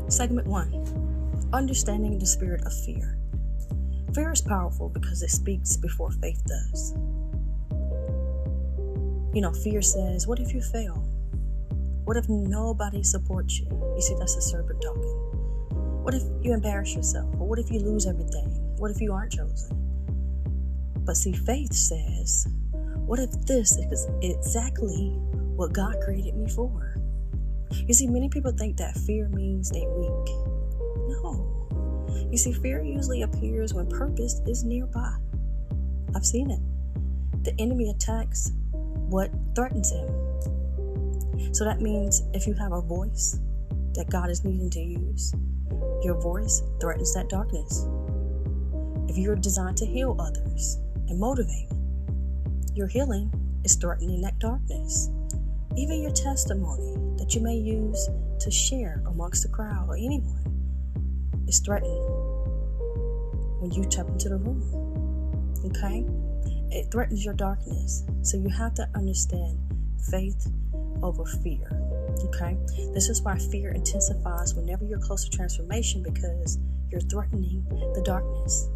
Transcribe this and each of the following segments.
Segment 1. Understanding the spirit of fear. Fear is powerful because it speaks before faith does. Fear says, what if you fail? What if nobody supports you? You see, that's the serpent talking. What if you embarrass yourself? Or what if you lose everything? What if you aren't chosen? But see, faith says, what if this is exactly what God created me for? You see, many people think that fear means they're weak. No. You see, fear usually appears when purpose is nearby. I've seen it. The enemy attacks what threatens him. So that means if you have a voice that God is needing to use, your voice threatens that darkness. If you're designed to heal others and motivate, your healing is threatening that darkness. Even your testimony that you may use to share amongst the crowd or anyone is threatened when you step into the room. Okay? It threatens your darkness. So you have to understand faith over fear. Okay? This is why fear intensifies whenever you're close to transformation, because you're threatening the darkness.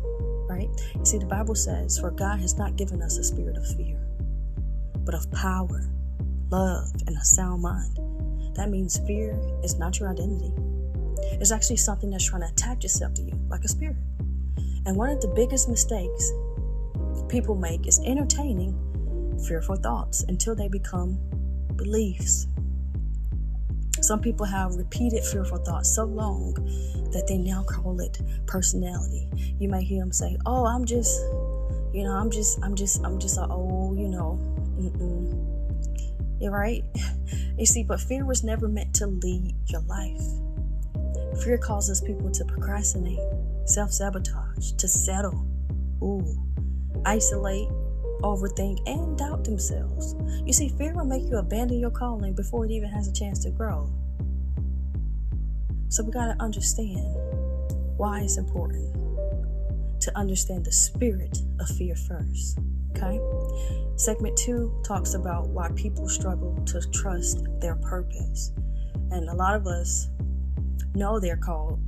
Right? You see, the Bible says, for God has not given us a spirit of fear, but of power, love, and a sound mind. That means fear is not your identity. It's actually something that's trying to attach itself to you like a spirit. And one of the biggest mistakes people make is entertaining fearful thoughts until they become beliefs. Some people have repeated fearful thoughts so long that they now call it personality. You may hear them say, "Oh, I'm just a old, You're right. You see, but fear was never meant to lead your life. Fear causes people to procrastinate, self-sabotage, to settle, isolate, overthink, and doubt themselves. You see, fear will make you abandon your calling before it even has a chance to grow. So we got to understand why it's important to understand the spirit of fear first. Okay? Segment 2 talks about why people struggle to trust their purpose. And a lot of us know they're called,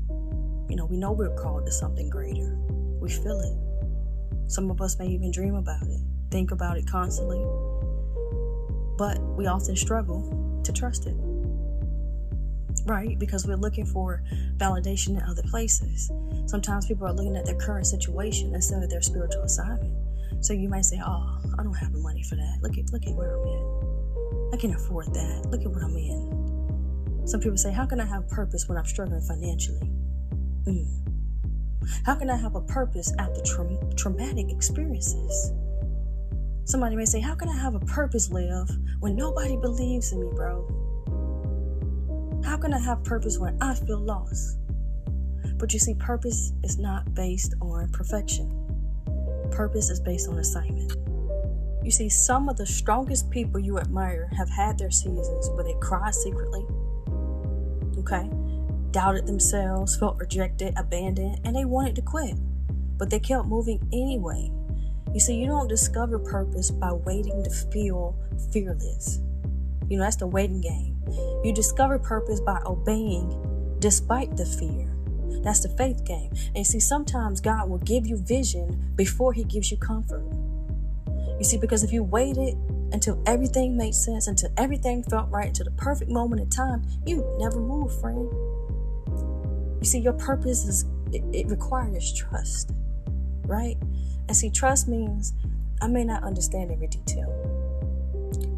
we know we're called to something greater. We feel it. Some of us may even dream about it, think about it constantly. But we often struggle to trust it. Right? Because we're looking for validation in other places. Sometimes people are looking at their current situation instead of their spiritual assignment. So you might say, "Oh, I don't have the money for that. Look at where I'm at. I can't afford that. Look at what I'm in." Some people say, "How can I have purpose when I'm struggling financially?" How can I have a purpose after traumatic experiences? Somebody may say, "How can I have a purpose, Liv, when nobody believes in me, bro? How can I have purpose when I feel lost?" But you see, purpose is not based on perfection. Purpose is based on assignment. You see, some of the strongest people you admire have had their seasons where they cried secretly, doubted themselves, felt rejected, abandoned, and they wanted to quit. But they kept moving anyway. You see, you don't discover purpose by waiting to feel fearless. That's the waiting game. You discover purpose by obeying despite the fear. That's the faith game. And you see, sometimes God will give you vision before he gives you comfort. You see, because if you waited until everything made sense, until everything felt right, until the perfect moment in time, you never move, friend. You see, your purpose it requires trust, right? And see, trust means I may not understand every detail,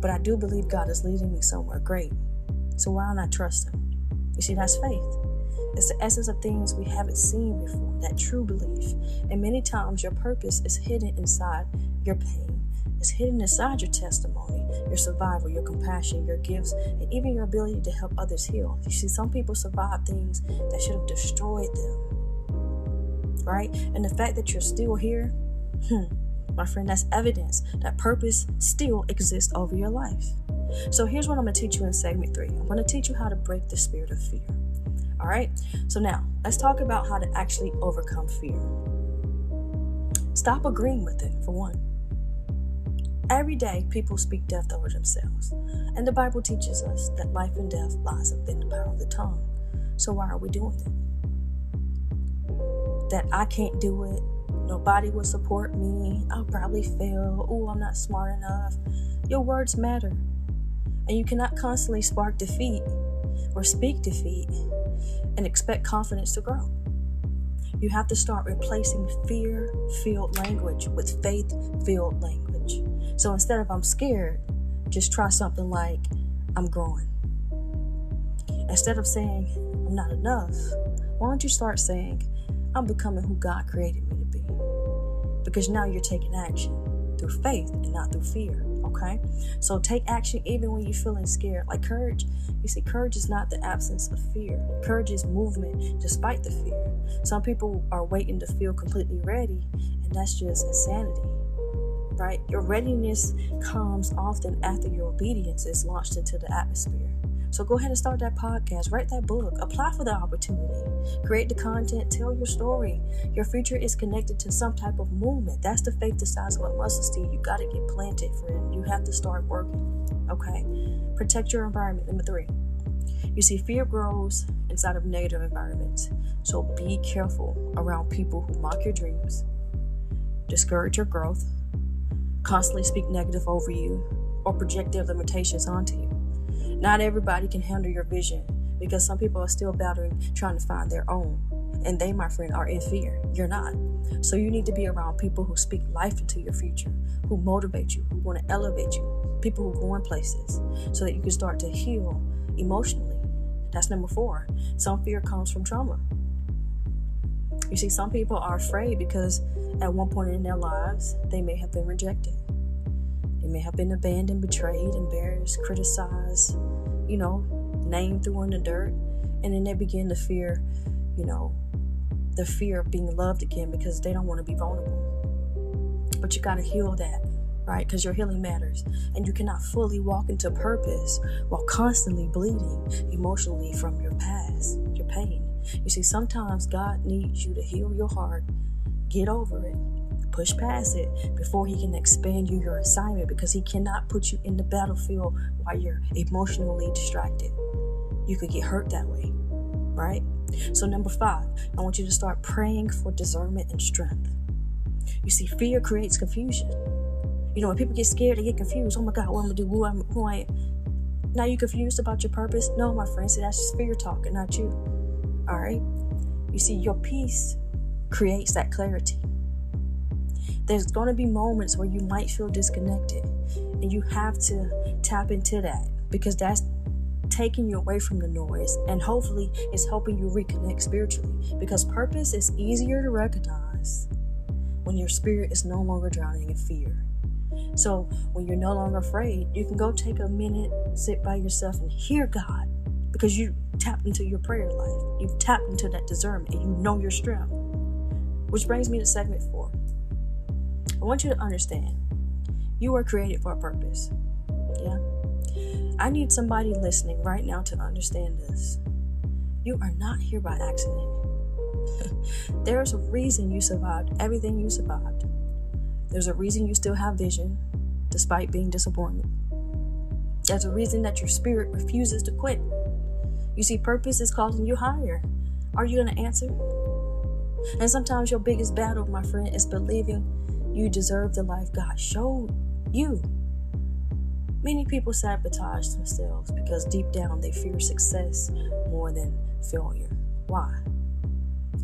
but I do believe God is leading me somewhere great. So why not trust him? You see, that's faith. It's the essence of things we haven't seen before, that true belief. And many times your purpose is hidden inside your pain. It's hidden inside your testimony, your survival, your compassion, your gifts, and even your ability to help others heal. You see, some people survive things that should have destroyed them, right? And the fact that you're still here, my friend, that's evidence that purpose still exists over your life. So here's what I'm going to teach you in segment 3. I'm going to teach you how to break the spirit of fear. All right? So now, let's talk about how to actually overcome fear. Stop agreeing with it, for one. Every day, people speak death over themselves. And the Bible teaches us that life and death lies within the power of the tongue. So why are we doing that? That I can't do it. Nobody will support me. I'll probably fail. Oh, I'm not smart enough. Your words matter. And you cannot constantly spark defeat or speak defeat and expect confidence to grow. You have to start replacing fear-filled language with faith-filled language. So instead of I'm scared, just try something like I'm growing. Instead of saying I'm not enough, why don't you start saying I'm becoming who God created me to be? Because now you're taking action through faith and not through fear. Okay? So take action even when you're feeling scared. Like courage, you see, courage is not the absence of fear. Courage is movement despite the fear. Some people are waiting to feel completely ready, and that's just insanity, right? Your readiness comes often after your obedience is launched into the atmosphere. So go ahead and start that podcast, write that book, apply for the opportunity, create the content, tell your story. Your future is connected to some type of movement. That's the faith the size of a mustard seed. You got to get planted, friend. You have to start working, okay? Protect your environment. Number 3. You see, fear grows inside of negative environments. So be careful around people who mock your dreams, discourage your growth, constantly speak negative over you, or project their limitations onto you. Not everybody can handle your vision because some people are still battling, trying to find their own. And they, my friend, are in fear. You're not. So you need to be around people who speak life into your future, who motivate you, who want to elevate you, people who go in places so that you can start to heal emotionally. That's number 4. Some fear comes from trauma. You see, some people are afraid because at one point in their lives, they may have been rejected. They may have been abandoned, betrayed, embarrassed, criticized, named, thrown in the dirt. And then they begin to fear, the fear of being loved again because they don't want to be vulnerable. But you got to heal that, right? Because your healing matters. And you cannot fully walk into purpose while constantly bleeding emotionally from your past, your pain. You see, sometimes God needs you to heal your heart, get over it, push past it before he can expand you your assignment, because he cannot put you in the battlefield while you're emotionally distracted. You could get hurt that way, right? So number 5, I want you to start praying for discernment and strength. You see, fear creates confusion. When people get scared, they get confused. Oh my God, what am I gonna do? Who I am? Now you confused about your purpose? No, my friend, see, that's just fear talking, not you. All right? You see, your peace creates that clarity. There's going to be moments where you might feel disconnected, and you have to tap into that, because that's taking you away from the noise, and hopefully it's helping you reconnect spiritually, because purpose is easier to recognize when your spirit is no longer drowning in fear. So when you're no longer afraid, you can go take a minute, sit by yourself and hear God, because you tapped into your prayer life. You've tapped into that discernment, and you know your strength. Which brings me to segment 4. I want you to understand, you are created for a purpose. Yeah? I need somebody listening right now to understand this. You are not here by accident. There's a reason you survived everything you survived. There's a reason you still have vision, despite being disappointed. There's a reason that your spirit refuses to quit. You see, purpose is calling you higher. Are you going to answer? And sometimes your biggest battle, my friend, is believing you deserve the life God showed you. Many people sabotage themselves because deep down they fear success more than failure. Why?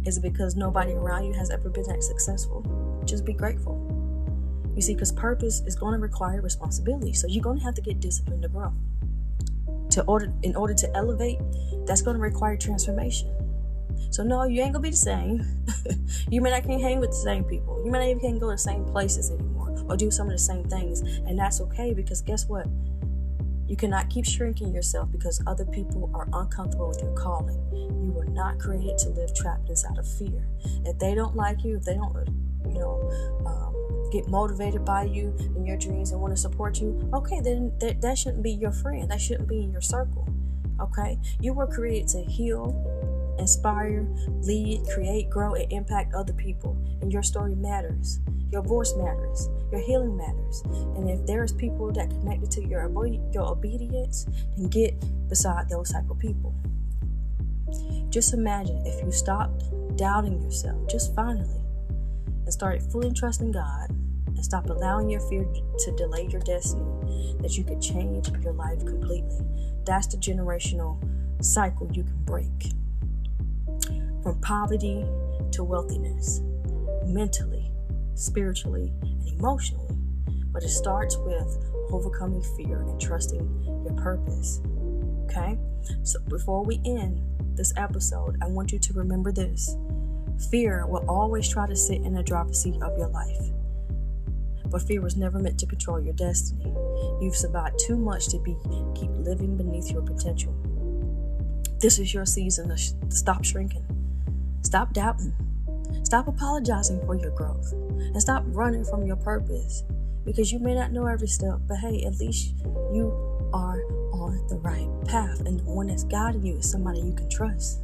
Is it because nobody around you has ever been that successful? Just be grateful. You see, because purpose is going to require responsibility. So you're going to have to get disciplined to grow. In order to elevate, that's going to require transformation. So no, you ain't gonna be the same. You may not can hang with the same people. You may not even can go to the same places anymore or do some of the same things. And that's okay, because guess what? You cannot keep shrinking yourself because other people are uncomfortable with your calling. You were not created to live trapped inside of fear. If they don't like you, if they don't, get motivated by you and your dreams and want to support you, okay, then that shouldn't be your friend. That shouldn't be in your circle. Okay? You were created to heal, inspire, lead, create, grow, and impact other people. And your story matters. Your voice matters. Your healing matters. And if there's people that connected to your obedience, then get beside those type of people. Just imagine if you stopped doubting yourself, just finally, and started fully trusting God, and stop allowing your fear to delay your destiny, that you could change your life completely. That's the generational cycle you can break. From poverty to wealthiness, mentally, spiritually, and emotionally. But it starts with overcoming fear and trusting your purpose. Okay? So before we end this episode, I want you to remember this. Fear will always try to sit in the driver's seat of your life. But fear was never meant to control your destiny. You've survived too much to keep living beneath your potential. This is your season to stop shrinking. Stop doubting. Stop apologizing for your growth. And stop running from your purpose. Because you may not know every step, but hey, at least you are on the right path. And the one that's guiding you is somebody you can trust.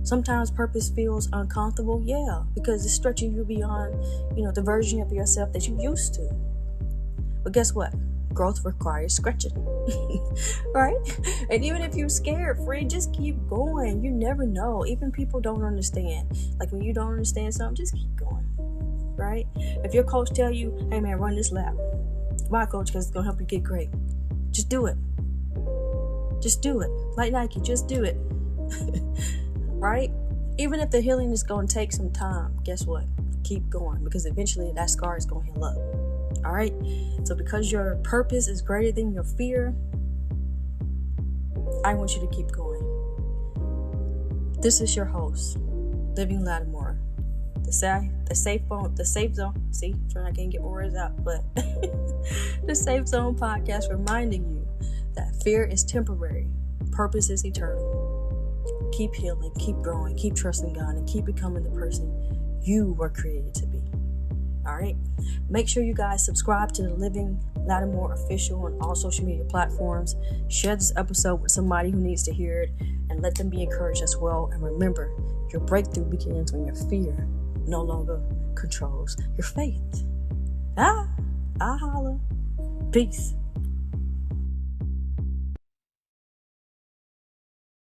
Sometimes purpose feels uncomfortable, yeah, because it's stretching you beyond, the version of yourself that you used to. But guess what? Growth requires stretching, right? And even if you're scared, friend, just keep going. You never know. Even people don't understand. Like when you don't understand something, just keep going, right? If your coach tell you, hey man, run this lap. Why, coach? Because it's going to help you get great. Just do it. Just do it. Like Nike, just do it. Right? Even if the healing is going to take some time, guess what? Keep going, because eventually that scar is going to heal up. All right? So because your purpose is greater than your fear, I want you to keep going. This is your host, Living Lattimore. The safe zone. See, I can't get my words out, but the Safe Zone Podcast reminding you that fear is temporary, purpose is eternal. Keep healing, keep growing, keep trusting God, and keep becoming the person you were created to be. All right? Make sure you guys subscribe to the Living Lattimore Official on all social media platforms. Share this episode with somebody who needs to hear it, and let them be encouraged as well. And remember, your breakthrough begins when your fear no longer controls your faith. I holla. Peace.